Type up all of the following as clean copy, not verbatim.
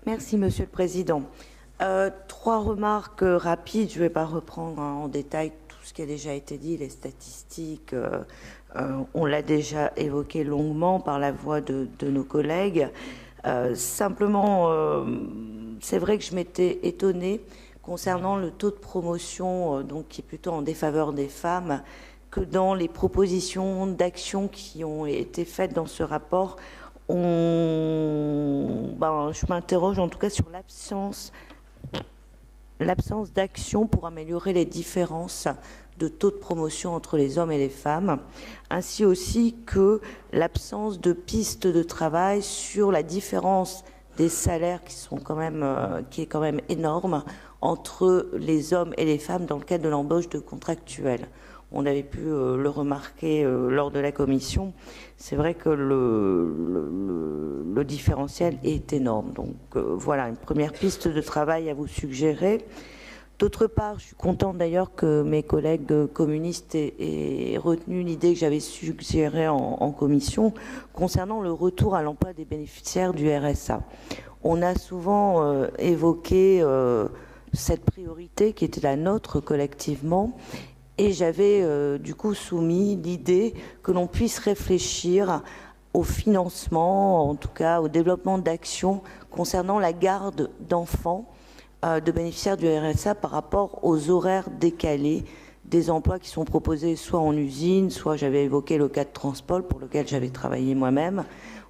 Merci, Monsieur le Président. Trois remarques rapides. Je ne vais pas reprendre en détail tout ce qui a déjà été dit, les statistiques. On l'a déjà évoqué longuement par la voix de nos collègues. Simplement, c'est vrai que je m'étais étonnée concernant le taux de promotion, donc qui est plutôt en défaveur des femmes, que dans les propositions d'action qui ont été faites dans ce rapport, je m'interroge en tout cas sur l'absence d'action pour améliorer les différences de taux de promotion entre les hommes et les femmes, ainsi aussi que l'absence de pistes de travail sur la différence des salaires qui est quand même énorme entre les hommes et les femmes dans le cadre de l'embauche de contractuels. On avait pu le remarquer lors de la commission. C'est vrai que le différentiel est énorme. Donc voilà, une première piste de travail à vous suggérer. D'autre part, je suis contente d'ailleurs que mes collègues communistes aient retenu l'idée que j'avais suggérée en commission concernant le retour à l'emploi des bénéficiaires du RSA. On a souvent évoqué cette priorité qui était la nôtre collectivement. Et j'avais du coup soumis l'idée que l'on puisse réfléchir au financement, en tout cas au développement d'actions concernant la garde d'enfants de bénéficiaires du RSA par rapport aux horaires décalés des emplois qui sont proposés soit en usine, soit j'avais évoqué le cas de Transpol pour lequel j'avais travaillé moi-même,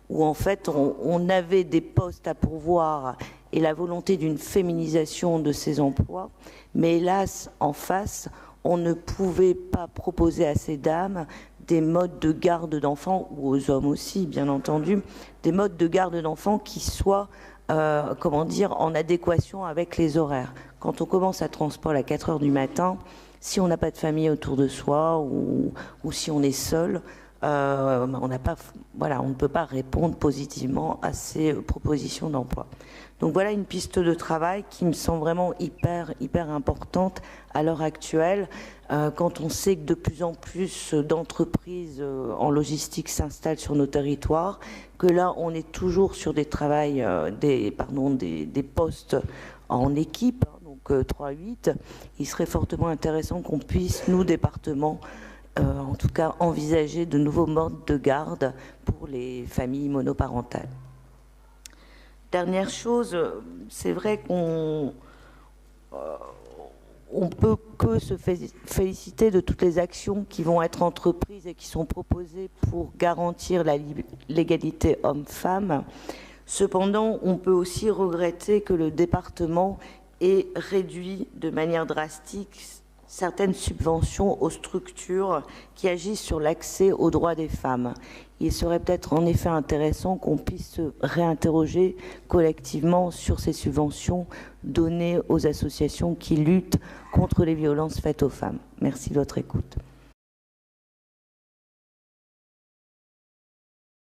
où en fait on avait des postes à pourvoir et la volonté d'une féminisation de ces emplois, mais hélas en face, on ne pouvait pas proposer à ces dames des modes de garde d'enfants, ou aux hommes aussi, bien entendu, des modes de garde d'enfants qui soient, en adéquation avec les horaires. Quand on commence à Transpol à 4 heures du matin, si on n'a pas de famille autour de soi, ou si on est seul, on ne peut pas répondre positivement à ces propositions d'emploi. Donc voilà une piste de travail qui me semble vraiment hyper importante à l'heure actuelle, quand on sait que de plus en plus d'entreprises en logistique s'installent sur nos territoires, que là on est toujours sur des des postes en équipe, donc 3-8. Il serait fortement intéressant qu'on puisse, nous départements, en tout cas envisager de nouveaux modes de garde pour les familles monoparentales. Dernière chose, c'est vrai qu'on peut que se féliciter de toutes les actions qui vont être entreprises et qui sont proposées pour garantir l'égalité homme-femme. Cependant, on peut aussi regretter que le département ait réduit de manière drastique certaines subventions aux structures qui agissent sur l'accès aux droits des femmes. Il serait peut-être en effet intéressant qu'on puisse se réinterroger collectivement sur ces subventions données aux associations qui luttent contre les violences faites aux femmes. Merci de votre écoute.